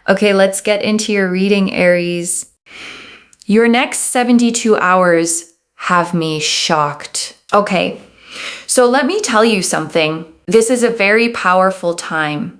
Okay, let's get into your reading, Aries. Your next 72 hours have me shocked. Okay, so let me tell you something. This is a very powerful time.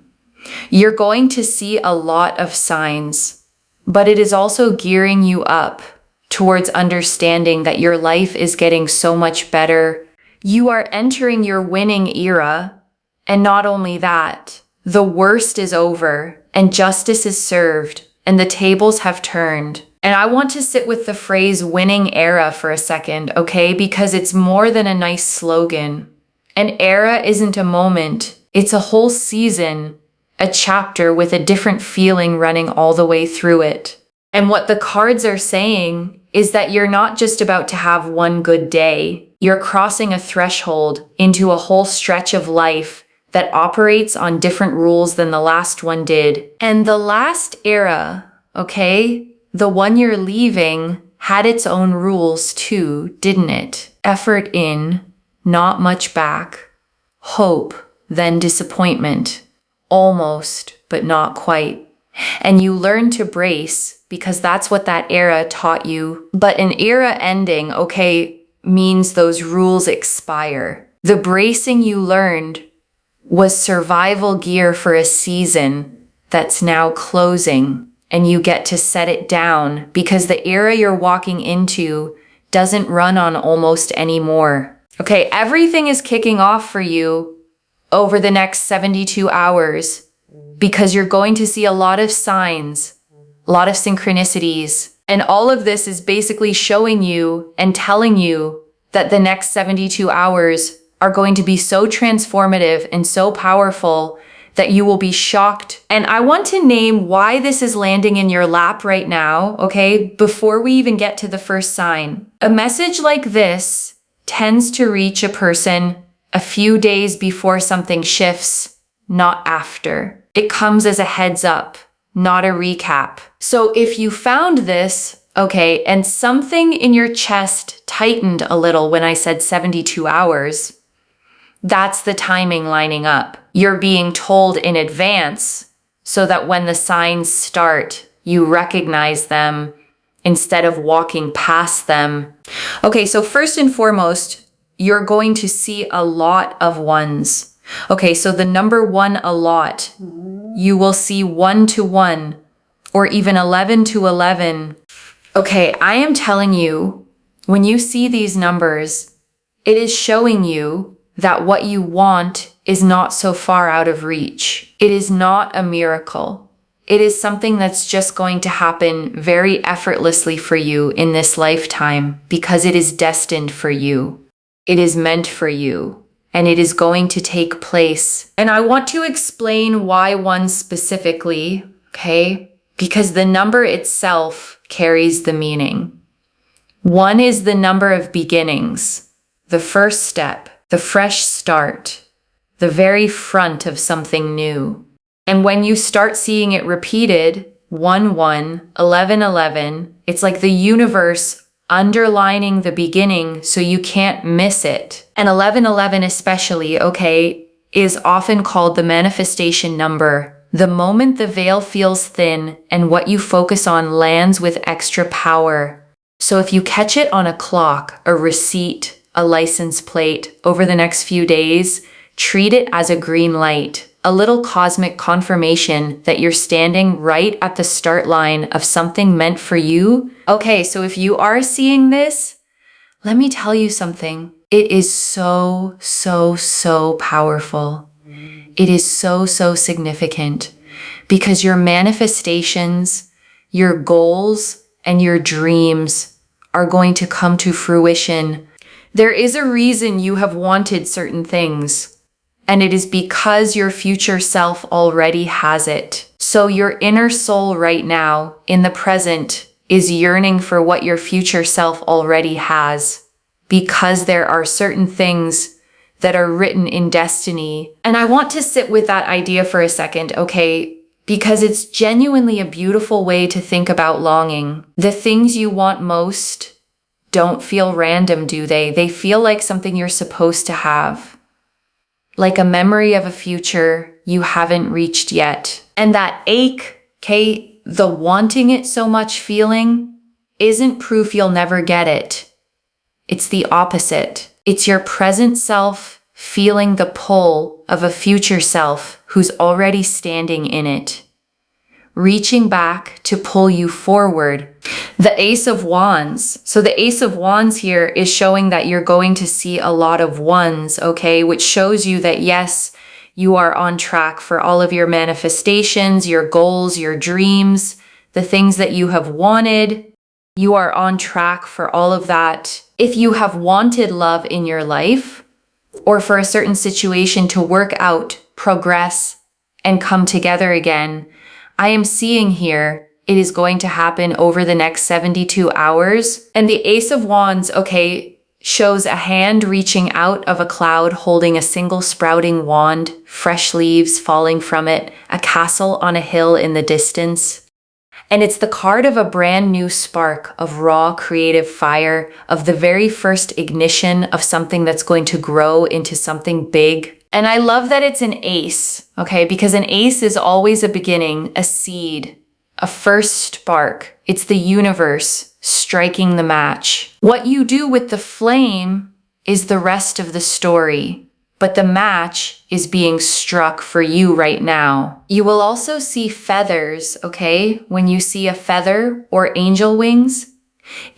You're going to see a lot of signs, but it is also gearing you up towards understanding that your life is getting so much better. You are entering your winning era, and not only that, the worst is over and justice is served and the tables have turned. And I want to sit with the phrase winning era for a second, okay? Because it's more than a nice slogan. An era isn't a moment. It's a whole season, a chapter with a different feeling running all the way through it. And what the cards are saying is that you're not just about to have one good day. You're crossing a threshold into a whole stretch of life that operates on different rules than the last one did. And the last era, okay, the one you're leaving, had its own rules too, didn't it? Effort in, not much back. Hope, then disappointment. Almost, but not quite. And you learn to brace because that's what that era taught you. But an era ending, okay, means those rules expire. The bracing you learned was survival gear for a season that's now closing, and you get to set it down because the era you're walking into doesn't run on almost anymore. Okay, everything is kicking off for you over the next 72 hours because you're going to see a lot of signs, a lot of synchronicities, and all of this is basically showing you and telling you that the next 72 hours are going to be so transformative and so powerful that you will be shocked. And I want to name why this is landing in your lap right now, okay, before we even get to the first sign. A message like this tends to reach a person a few days before something shifts, not after. It comes as a heads up, not a recap. So if you found this, okay, and something in your chest tightened a little when I said 72 hours, that's the timing lining up. You're being told in advance so that when the signs start, you recognize them instead of walking past them. Okay, so first and foremost, you're going to see a lot of ones. Okay, so the number one, a lot. You will see 1 to 1 or even 11 to 11. Okay, I am telling you, when you see these numbers, it is showing you that what you want is not so far out of reach. It is not a miracle. It is something that's just going to happen very effortlessly for you in this lifetime because it is destined for you. It is meant for you, and it is going to take place. And I want to explain why 1 specifically, okay? Because the number itself carries the meaning. 1 is the number of beginnings, the first step, the fresh start, the very front of something new. And when you start seeing it repeated, 1, 1, 11, 11, it's like the universe underlining the beginning so you can't miss it. And 11, 11 especially, okay, is often called the manifestation number. The moment the veil feels thin and what you focus on lands with extra power. So if you catch it on a clock, a receipt, a license plate over the next few days, treat it as a green light, a little cosmic confirmation that you're standing right at the start line of something meant for you. Okay, so if you are seeing this, let me tell you something. It is so, so, so powerful. It is so, so significant because your manifestations, your goals, and your dreams are going to come to fruition. There is a reason you have wanted certain things, and it is because your future self already has it. So your inner soul right now, in the present, is yearning for what your future self already has, because there are certain things that are written in destiny. And I want to sit with that idea for a second, okay? Because it's genuinely a beautiful way to think about longing. The things you want most don't feel random, do they? They feel like something you're supposed to have. Like a memory of a future you haven't reached yet. And that ache Okay, the wanting it so much feeling isn't proof you'll never get it. It's the opposite. It's your present self feeling the pull of a future self who's already standing in it, reaching back to pull you forward. The Ace of Wands. So the Ace of Wands here is showing that you're going to see a lot of ones, okay, which shows you that yes, you are on track for all of your manifestations, your goals, your dreams, the things that you have wanted. You are on track for all of that. If you have wanted love in your life, or for a certain situation to work out, progress, and come together again, I am seeing here it is going to happen over the next 72 hours. And the Ace of Wands, okay, shows a hand reaching out of a cloud holding a single sprouting wand, fresh leaves falling from it, a castle on a hill in the distance. And it's the card of a brand new spark of raw creative fire, of the very first ignition of something that's going to grow into something big. And I love that it's an ace, okay? Because an ace is always a beginning, a seed, a first spark. It's the universe striking the match. What you do with the flame is the rest of the story. But the match is being struck for you right now. You will also see feathers, okay? When you see a feather or angel wings,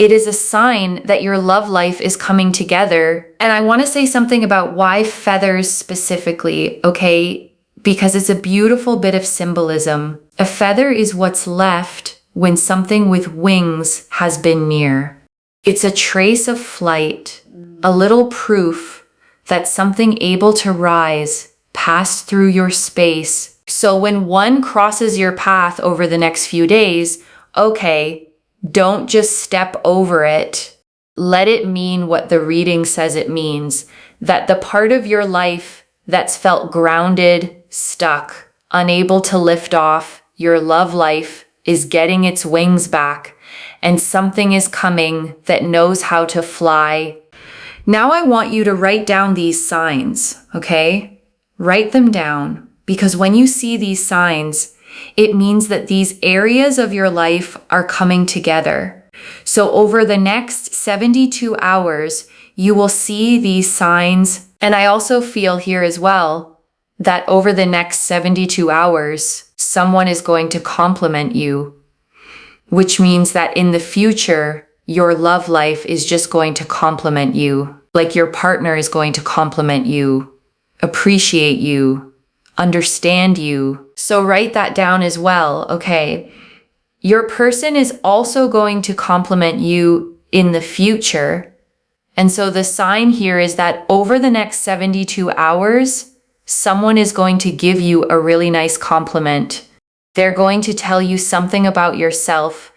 it is a sign that your love life is coming together. And I want to say something about why feathers specifically, okay? Because it's a beautiful bit of symbolism. A feather is what's left when something with wings has been near. It's a trace of flight, a little proof that something able to rise passed through your space. So when one crosses your path over the next few days, okay, don't just step over it. Let it mean what the reading says it means, that the part of your life that's felt grounded, stuck, unable to lift off, your love life is getting its wings back, and something is coming that knows how to fly. Now I want you to write down these signs, okay? Write them down, because when you see these signs, it means that these areas of your life are coming together. So over the next 72 hours, you will see these signs. And I also feel here as well that over the next 72 hours, someone is going to compliment you, which means that in the future, your love life is just going to compliment you. Like your partner is going to compliment you, appreciate you, understand you. So write that down as well, okay? Your person is also going to compliment you in the future. And so the sign here is that over the next 72 hours, someone is going to give you a really nice compliment. They're going to tell you something about yourself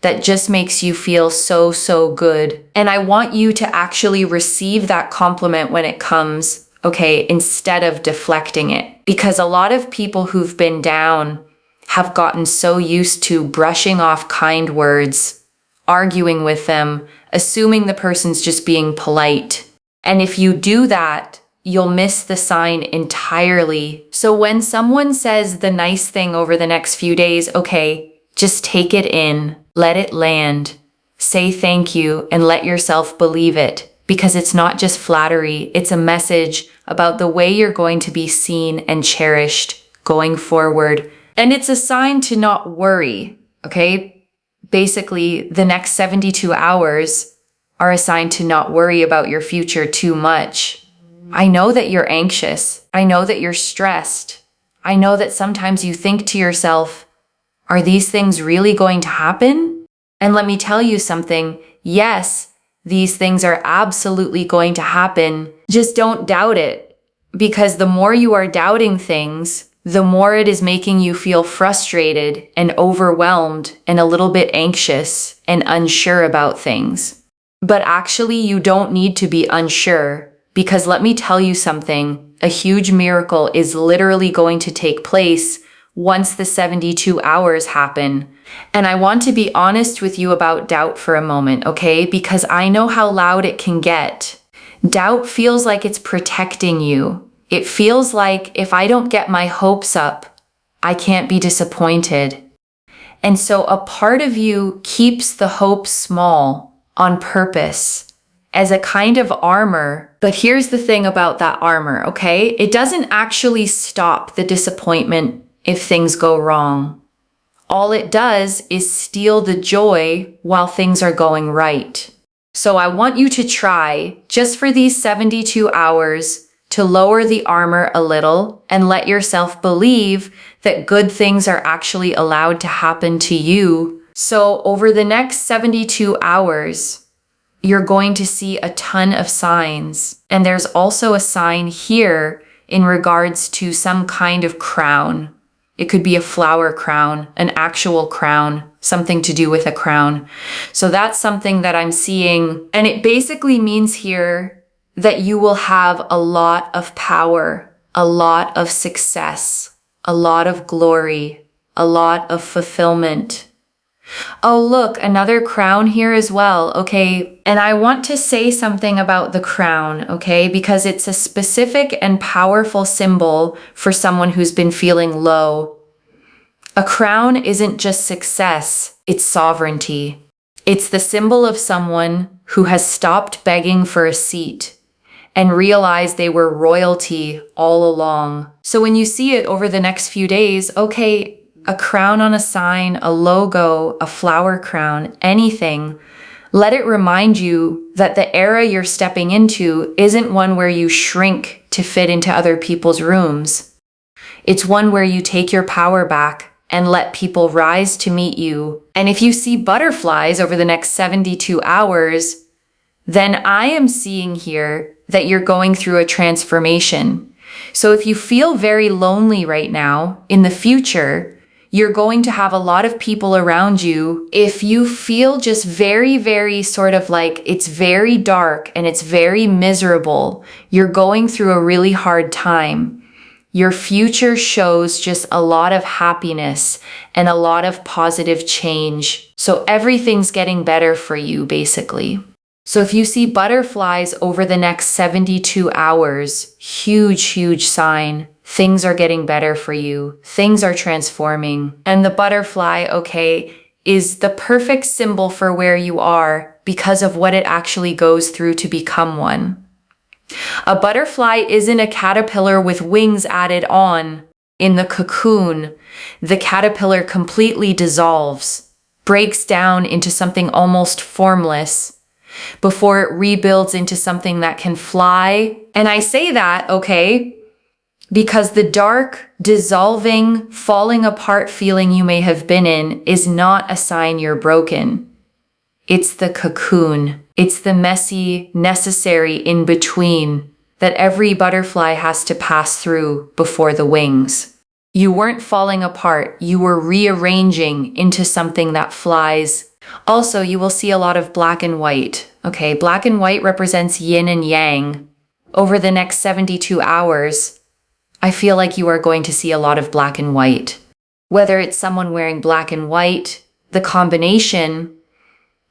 that just makes you feel so, so good. And I want you to actually receive that compliment when it comes, okay, instead of deflecting it. Because a lot of people who've been down have gotten so used to brushing off kind words, arguing with them, assuming the person's just being polite. And if you do that, you'll miss the sign entirely. So when someone says the nice thing over the next few days, okay, just take it in, let it land, say thank you, and let yourself believe it. Because it's not just flattery, it's a message about the way you're going to be seen and cherished going forward. And it's a sign to not worry, okay? Basically, the next 72 hours are a sign to not worry about your future too much. I know that you're anxious. I know that you're stressed. I know that sometimes you think to yourself, are these things really going to happen? And let me tell you something. Yes, these things are absolutely going to happen. Just don't doubt it. Because the more you are doubting things, the more it is making you feel frustrated and overwhelmed and a little bit anxious and unsure about things. But actually, you don't need to be unsure. Because let me tell you something. A huge miracle is literally going to take place once the 72 hours happen. And I want to be honest with you about doubt for a moment, okay? Because I know how loud it can get. Doubt feels like it's protecting you. It feels like if I don't get my hopes up, I can't be disappointed. And so a part of you keeps the hope small on purpose as a kind of armor. But here's the thing about that armor, okay? It doesn't actually stop the disappointment if things go wrong. All it does is steal the joy while things are going right. So I want you to try, just for these 72 hours, to lower the armor a little and let yourself believe that good things are actually allowed to happen to you. So over the next 72 hours, you're going to see a ton of signs. And there's also a sign here in regards to some kind of crown. It could be a flower crown, an actual crown, something to do with a crown. So that's something that I'm seeing. And it basically means here that you will have a lot of power, a lot of success, a lot of glory, a lot of fulfillment. Oh, look, another crown here as well. Okay. And I want to say something about the crown, okay? Because it's a specific and powerful symbol for someone who's been feeling low. A crown isn't just success, it's sovereignty. It's the symbol of someone who has stopped begging for a seat and realized they were royalty all along. So when you see it over the next few days, okay, a crown on a sign, a logo, a flower crown, anything, let it remind you that the era you're stepping into isn't one where you shrink to fit into other people's rooms. It's one where you take your power back and let people rise to meet you. And if you see butterflies over the next 72 hours, then I am seeing here that you're going through a transformation. So if you feel very lonely right now, in the future, you're going to have a lot of people around you. If you feel just very, very sort of like it's very dark and it's very miserable, you're going through a really hard time. Your future shows just a lot of happiness and a lot of positive change. So everything's getting better for you, basically. So if you see butterflies over the next 72 hours, huge, huge sign. Things are getting better for you. Things are transforming. And the butterfly, okay, is the perfect symbol for where you are because of what it actually goes through to become one. A butterfly isn't a caterpillar with wings added on. In the cocoon, the caterpillar completely dissolves, breaks down into something almost formless before it rebuilds into something that can fly. And I say that, okay, because the dark, dissolving, falling apart feeling you may have been in is not a sign you're broken. It's the cocoon. It's the messy, necessary in-between that every butterfly has to pass through before the wings. You weren't falling apart. You were rearranging into something that flies. Also, you will see a lot of black and white. Okay, black and white represents yin and yang. Over the next 72 hours, I feel like you are going to see a lot of black and white. Whether it's someone wearing black and white, the combination,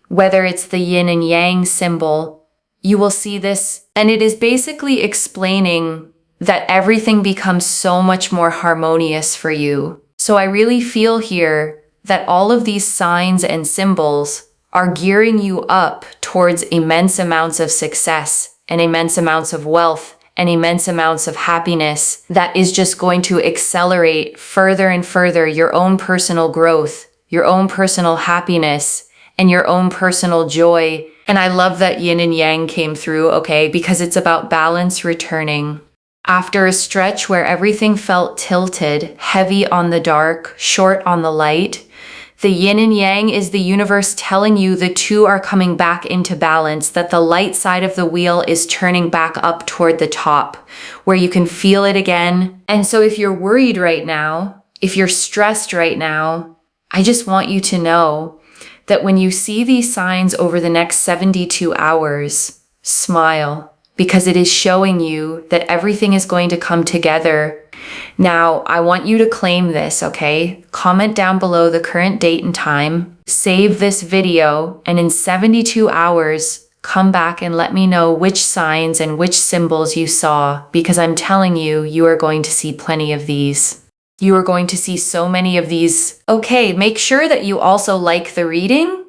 whether it's the yin and yang symbol, you will see this. And it is basically explaining that everything becomes so much more harmonious for you. So I really feel here that all of these signs and symbols are gearing you up towards immense amounts of success and immense amounts of wealth and immense amounts of happiness that is just going to accelerate further and further your own personal growth, your own personal happiness, and your own personal joy. And I love that yin and yang came through, okay, because it's about balance returning. After a stretch where everything felt tilted, heavy on the dark, short on the light, the yin and yang is the universe telling you the two are coming back into balance, that the light side of the wheel is turning back up toward the top, where you can feel it again. And so if you're worried right now, if you're stressed right now, I just want you to know that when you see these signs over the next 72 hours, smile, because it is showing you that everything is going to come together. Now, I want you to claim this, okay? Comment down below the current date and time, save this video, and in 72 hours, come back and let me know which signs and which symbols you saw, because I'm telling you, you are going to see plenty of these. You are going to see so many of these. Okay, make sure that you also like the reading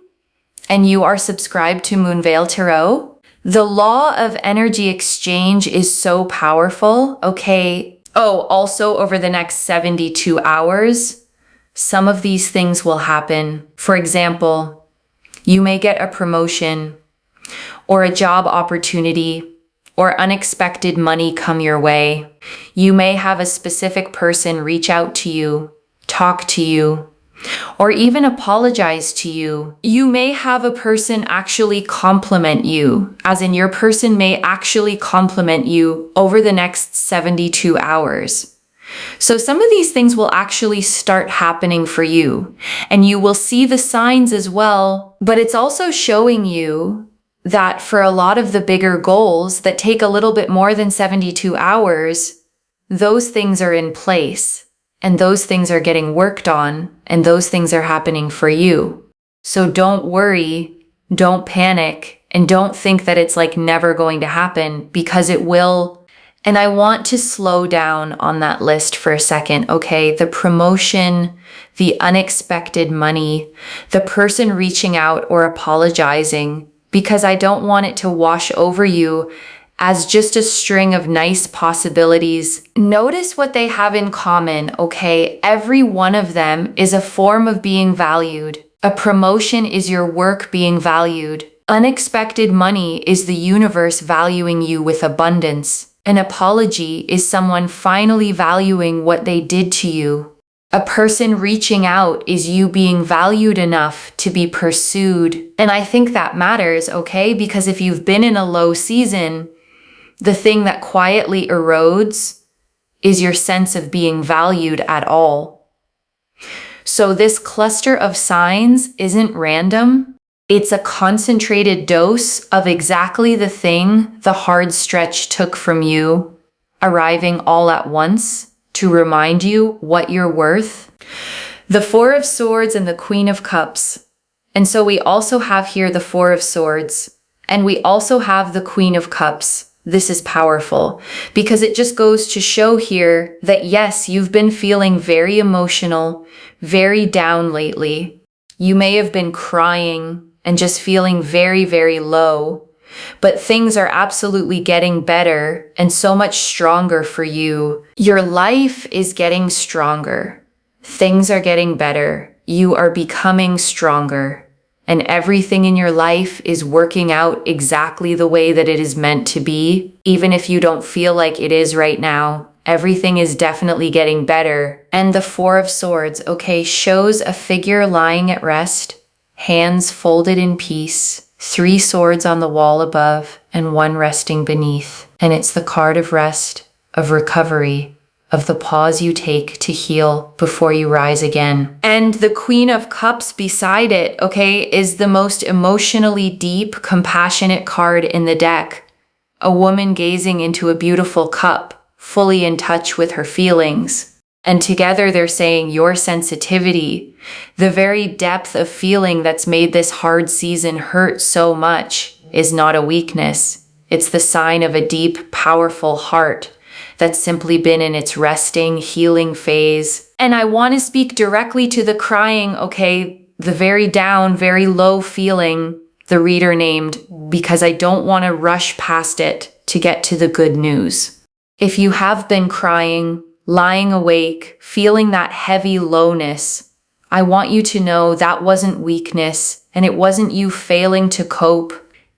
and you are subscribed to Moonveil Tarot. The law of energy exchange is so powerful, okay? Oh, also over the next 72 hours, some of these things will happen. For example, you may get a promotion or a job opportunity or unexpected money come your way. You may have a specific person reach out to you, talk to you, or even apologize to you. You may have a person actually compliment you, as in your person may actually compliment you over the next 72 hours. So some of these things will actually start happening for you, and you will see the signs as well, but it's also showing you that for a lot of the bigger goals that take a little bit more than 72 hours, those things are in place and those things are getting worked on and those things are happening for you. So don't worry, don't panic, and don't think that it's like never going to happen, because it will. And I want to slow down on that list for a second, okay? The promotion, the unexpected money, the person reaching out or apologizing, because I don't want it to wash over you as just a string of nice possibilities. Notice what they have in common, okay? Every one of them is a form of being valued. A promotion is your work being valued. Unexpected money is the universe valuing you with abundance. An apology is someone finally valuing what they did to you. A person reaching out is you being valued enough to be pursued. And I think that matters, okay? Because if you've been in a low season, the thing that quietly erodes is your sense of being valued at all. So this cluster of signs isn't random. It's a concentrated dose of exactly the thing the hard stretch took from you, arriving all at once to remind you what you're worth. The Four of Swords and the Queen of Cups. And so we also have here the Four of Swords, and we also have the Queen of Cups. This is powerful because it just goes to show here that yes, you've been feeling very emotional, very down lately. You may have been crying and just feeling very, very low. But things are absolutely getting better and so much stronger for you. Your life is getting stronger. Things are getting better. You are becoming stronger. And everything in your life is working out exactly the way that it is meant to be. Even if you don't feel like it is right now, everything is definitely getting better. And the Four of Swords, okay, shows a figure lying at rest, hands folded in peace, 3 swords on the wall above, and 1 resting beneath. And it's the card of rest, of recovery, of the pause you take to heal before you rise again. And the Queen of Cups beside it, okay, is the most emotionally deep, compassionate card in the deck. A woman gazing into a beautiful cup, fully in touch with her feelings. And together they're saying your sensitivity, the very depth of feeling that's made this hard season hurt so much, is not a weakness. It's the sign of a deep, powerful heart that's simply been in its resting, healing phase. And I want to speak directly to the crying, okay, the very down, very low feeling the reader named, because I don't want to rush past it to get to the good news. If you have been crying, lying awake, feeling that heavy lowness, I want you to know that wasn't weakness and it wasn't you failing to cope.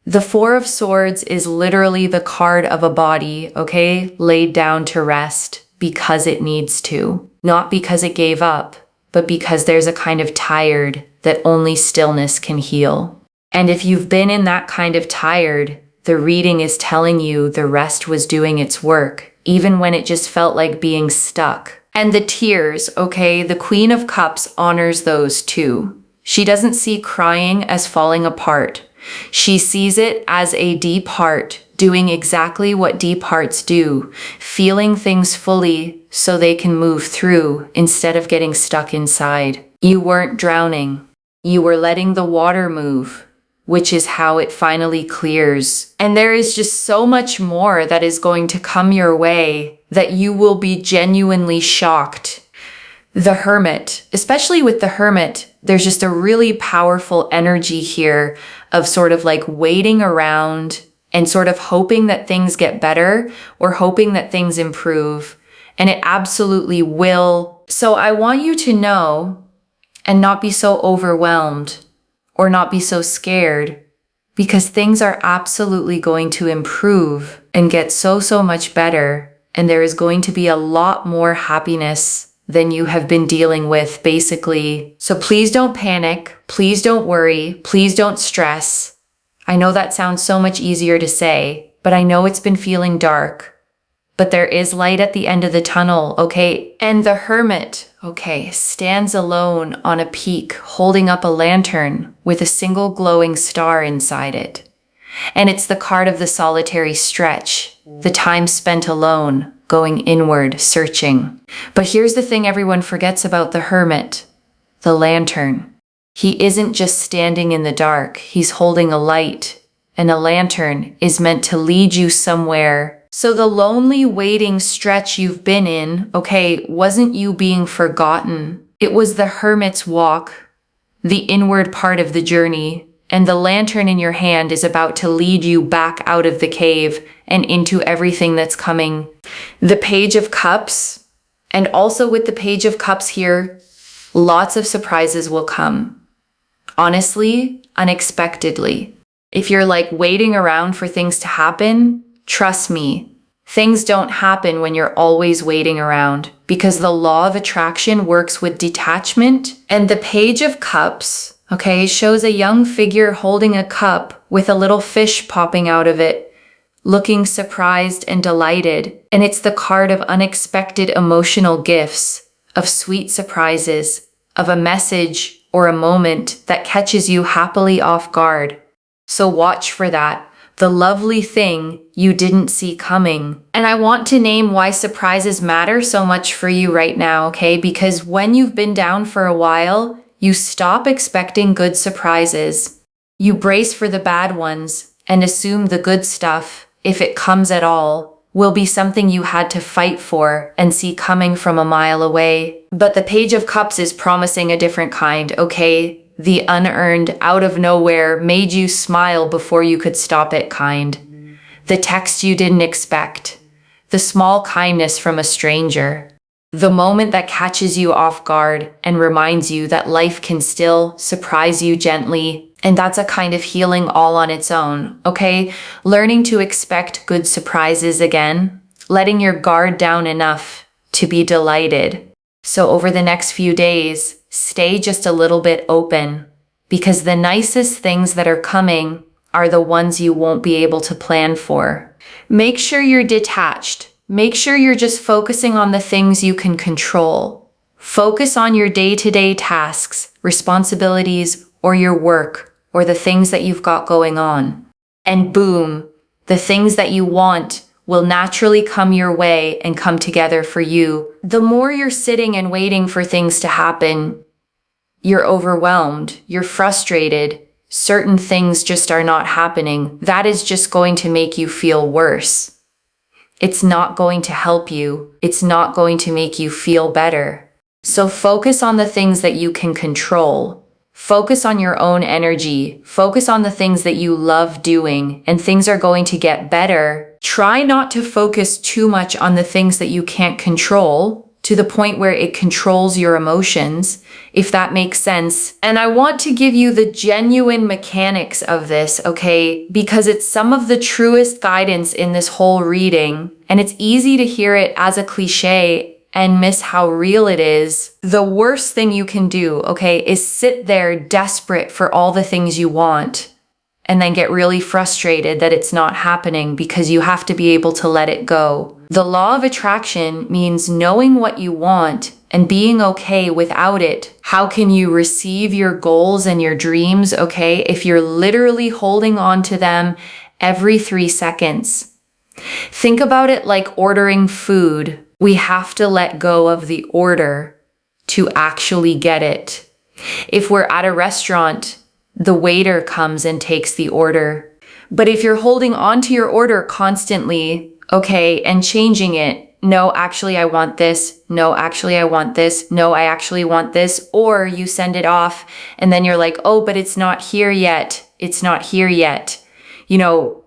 The Four of Swords is literally the card of a body, okay, laid down to rest because it needs to. Not because it gave up, but because there's a kind of tired that only stillness can heal. And if you've been in that kind of tired, the reading is telling you the rest was doing its work, even when it just felt like being stuck. And the tears, okay, the Queen of Cups honors those too. She doesn't see crying as falling apart. She sees it as a deep heart doing exactly what deep hearts do, feeling things fully so they can move through instead of getting stuck inside. You weren't drowning. You were letting the water move, which is how it finally clears. And there is just so much more that is going to come your way that you will be genuinely shocked. The Hermit, especially with the Hermit, there's just a really powerful energy here of sort of like waiting around and sort of hoping that things get better or hoping that things improve. And it absolutely will. So I want you to know and not be so overwhelmed or not be so scared, because things are absolutely going to improve and get so much better. And there is going to be a lot more happiness than you have been dealing with, basically. So please don't panic. Please don't worry. Please don't stress. I know that sounds so much easier to say, but I know it's been feeling dark. But there is light at the end of the tunnel, okay? And the Hermit, okay, stands alone on a peak, holding up a lantern with a single glowing star inside it. And it's the card of the solitary stretch, the time spent alone, going inward, searching. But here's the thing everyone forgets about the Hermit, the lantern. He isn't just standing in the dark, he's holding a light, and a lantern is meant to lead you somewhere. So the lonely waiting stretch you've been in, okay, wasn't you being forgotten. It was the Hermit's walk, the inward part of the journey, and the lantern in your hand is about to lead you back out of the cave and into everything that's coming. The Page of Cups, and also with the Page of Cups here, lots of surprises will come. Honestly, unexpectedly. If you're like waiting around for things to happen, trust me, things don't happen when you're always waiting around, because the law of attraction works with detachment. And the Page of Cups, okay, shows a young figure holding a cup with a little fish popping out of it, looking surprised and delighted. And it's the card of unexpected emotional gifts, of sweet surprises, of a message or a moment that catches you happily off guard. So watch for that. The lovely thing you didn't see coming. And I want to name why surprises matter so much for you right now, okay? Because when you've been down for a while, you stop expecting good surprises. You brace for the bad ones and assume the good stuff, if it comes at all, will be something you had to fight for and see coming from a mile away. But the Page of Cups is promising a different kind, okay? The unearned, out of nowhere, made you smile before you could stop it kind. The text you didn't expect. The small kindness from a stranger. The moment that catches you off guard and reminds you that life can still surprise you gently. And that's a kind of healing all on its own, okay? Learning to expect good surprises again. Letting your guard down enough to be delighted. So over the next few days, stay just a little bit open, because the nicest things that are coming are the ones you won't be able to plan for. Make sure you're detached. Make sure you're just focusing on the things you can control. Focus on your day-to-day tasks, responsibilities, or your work, or the things that you've got going on. And boom, the things that you want will naturally come your way and come together for you. The more you're sitting and waiting for things to happen, you're overwhelmed, you're frustrated, certain things just are not happening. That is just going to make you feel worse. It's not going to help you. It's not going to make you feel better. So focus on the things that you can control. Focus on your own energy. Focus on the things that you love doing, and things are going to get better. Try not to focus too much on the things that you can't control, to the point where it controls your emotions, if that makes sense. And I want to give you the genuine mechanics of this, okay? Because it's some of the truest guidance in this whole reading, and it's easy to hear it as a cliche and miss how real it is. The worst thing you can do, okay, is sit there desperate for all the things you want and then get really frustrated that it's not happening, because you have to be able to let it go. The law of attraction means knowing what you want and being okay without it. How can you receive your goals and your dreams, okay, if you're literally holding on to them every 3 seconds? Think about it like ordering food. We have to let go of the order to actually get it. If we're at a restaurant, the waiter comes and takes the order. But if you're holding on to your order constantly, okay, and changing it, no, actually, I want this. No, actually, I want this. No, I actually want this. Or you send it off and then you're like, oh, but it's not here yet. It's not here yet.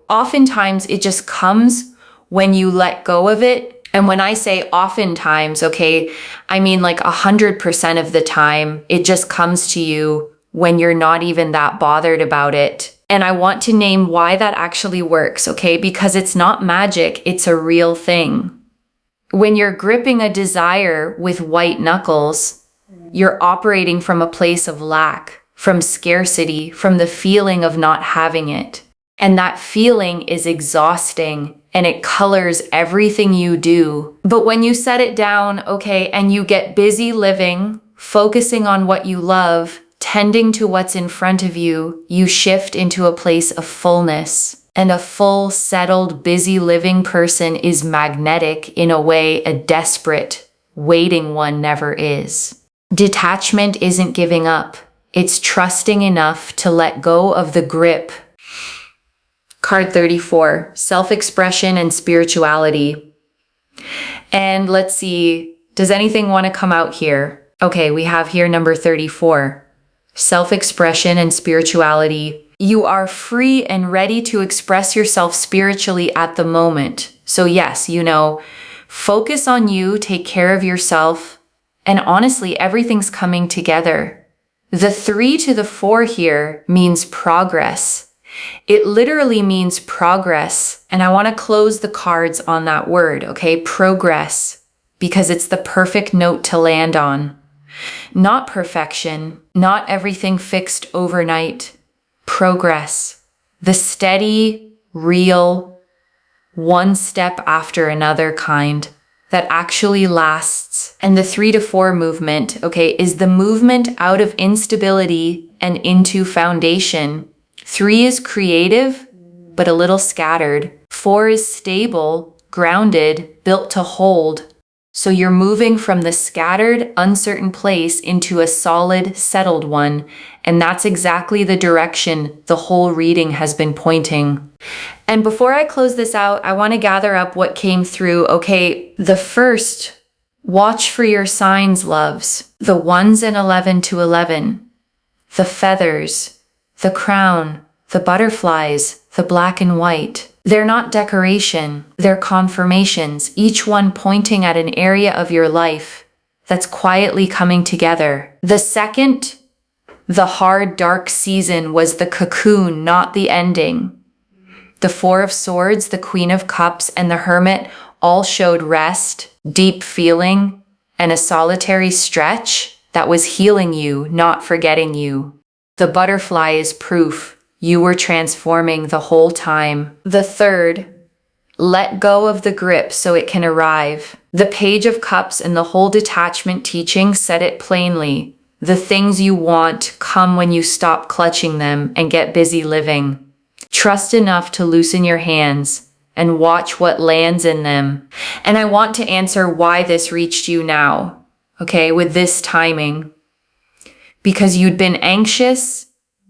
Oftentimes it just comes when you let go of it. And when I say oftentimes, okay, I mean like 100% of the time, it just comes to you when you're not even that bothered about it. And I want to name why that actually works, okay? Because it's not magic, it's a real thing. When you're gripping a desire with white knuckles, you're operating from a place of lack, from scarcity, from the feeling of not having it. And that feeling is exhausting and it colors everything you do. But when you set it down, okay, and you get busy living, focusing on what you love, tending to what's in front of you, you shift into a place of fullness. And a full, settled, busy living person is magnetic in a way a desperate, waiting one never is. Detachment isn't giving up. It's trusting enough to let go of the grip. Card 34, self-expression and spirituality. And let's see, does anything want to come out here? Okay, we have here number 34. Self-expression and spirituality. You are free and ready to express yourself spiritually at the moment. So yes, focus on you, take care of yourself, and honestly, everything's coming together. The 3 to the 4 here means progress. It literally means progress. And I want to close the cards on that word, okay? Progress, because it's the perfect note to land on. Not perfection, not everything fixed overnight. Progress, the steady, real, one step after another kind that actually lasts. And the 3 to 4 movement, okay, is the movement out of instability and into foundation. 3 is creative, but a little scattered. 4 is stable, grounded, built to hold. So you're moving from the scattered, uncertain place into a solid, settled one. And that's exactly the direction the whole reading has been pointing. And before I close this out, I want to gather up what came through. Okay, the first, watch for your signs, loves. The 1s and 11 to 11. The feathers, the crown, the butterflies, the black and white. They're not decoration, they're confirmations, each one pointing at an area of your life that's quietly coming together. The second, the hard, dark season was the cocoon, not the ending. The 4 of Swords, the Queen of Cups, and the Hermit all showed rest, deep feeling, and a solitary stretch that was healing you, not forgetting you. The butterfly is proof. You were transforming the whole time. The 3rd, let go of the grip so it can arrive. The Page of Cups and the whole detachment teaching said it plainly. The things you want come when you stop clutching them and get busy living. Trust enough to loosen your hands and watch what lands in them. And I want to answer why this reached you now, okay, with this timing. Because you'd been anxious,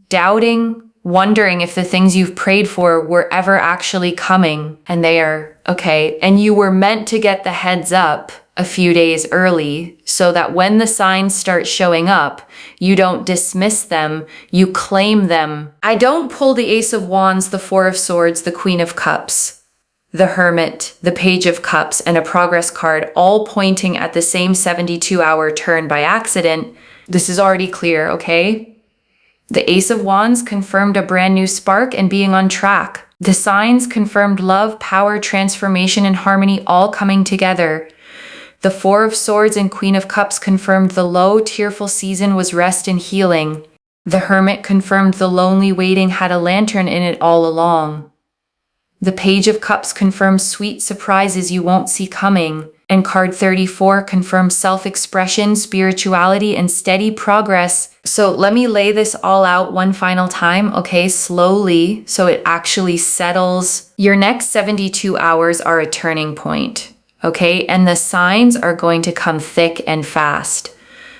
doubting, wondering if the things you've prayed for were ever actually coming, and they are, okay. And you were meant to get the heads up a few days early so that when the signs start showing up, you don't dismiss them, you claim them. I don't pull the Ace of Wands, the 4 of Swords, the Queen of Cups, the Hermit, the Page of Cups, and a progress card, all pointing at the same 72-hour turn by accident. This is already clear, okay? The Ace of Wands confirmed a brand new spark and being on track. The signs confirmed love, power, transformation, and harmony all coming together. The 4 of Swords and Queen of Cups confirmed the low, tearful season was rest and healing. The Hermit confirmed the lonely waiting had a lantern in it all along. The Page of Cups confirms sweet surprises you won't see coming. And card 34 confirms self-expression, spirituality, and steady progress. So let me lay this all out one final time, okay, slowly, so it actually settles. Your next 72 hours are a turning point, okay? And the signs are going to come thick and fast.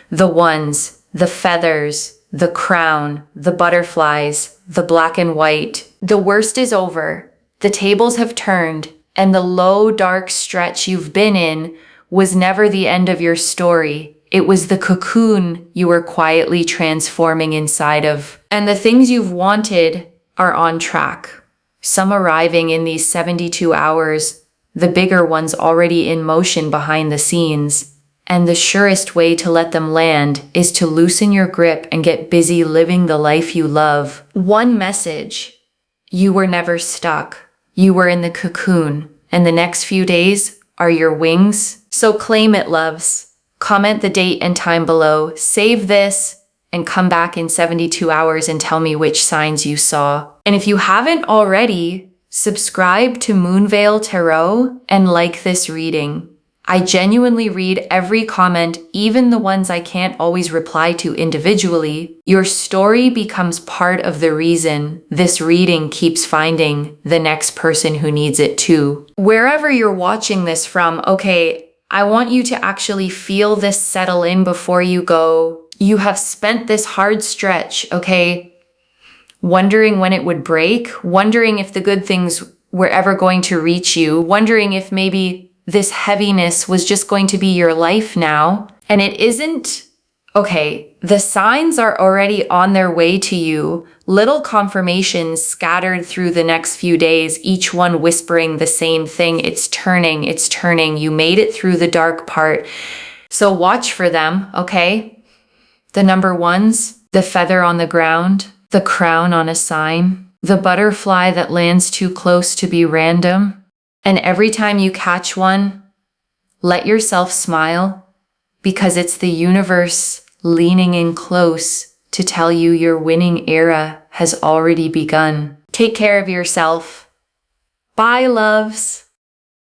The 1s, the feathers, the crown, the butterflies, the black and white. The worst is over. The tables have turned. And the low, dark stretch you've been in was never the end of your story. It was the cocoon you were quietly transforming inside of. And the things you've wanted are on track. Some arriving in these 72 hours, the bigger ones already in motion behind the scenes. And the surest way to let them land is to loosen your grip and get busy living the life you love. One message: you were never stuck. You were in the cocoon, and the next few days are your wings. So claim it, loves. Comment the date and time below. Save this and come back in 72 hours and tell me which signs you saw. And if you haven't already, subscribe to Moonveil Tarot and like this reading. I genuinely read every comment, even the ones I can't always reply to individually. Your story becomes part of the reason this reading keeps finding the next person who needs it too. Wherever you're watching this from, okay, I want you to actually feel this settle in before you go. You have spent this hard stretch, okay, wondering when it would break, wondering if the good things were ever going to reach you, wondering if maybe this heaviness was just going to be your life now. And it isn't. Okay, the signs are already on their way to you. Little confirmations scattered through the next few days, each one whispering the same thing. It's turning, it's turning. You made it through the dark part. So watch for them, okay? The number ones, the feather on the ground, the crown on a sign, the butterfly that lands too close to be random. And every time you catch one, let yourself smile, because it's the universe leaning in close to tell you your winning era has already begun. Take care of yourself. Bye, loves.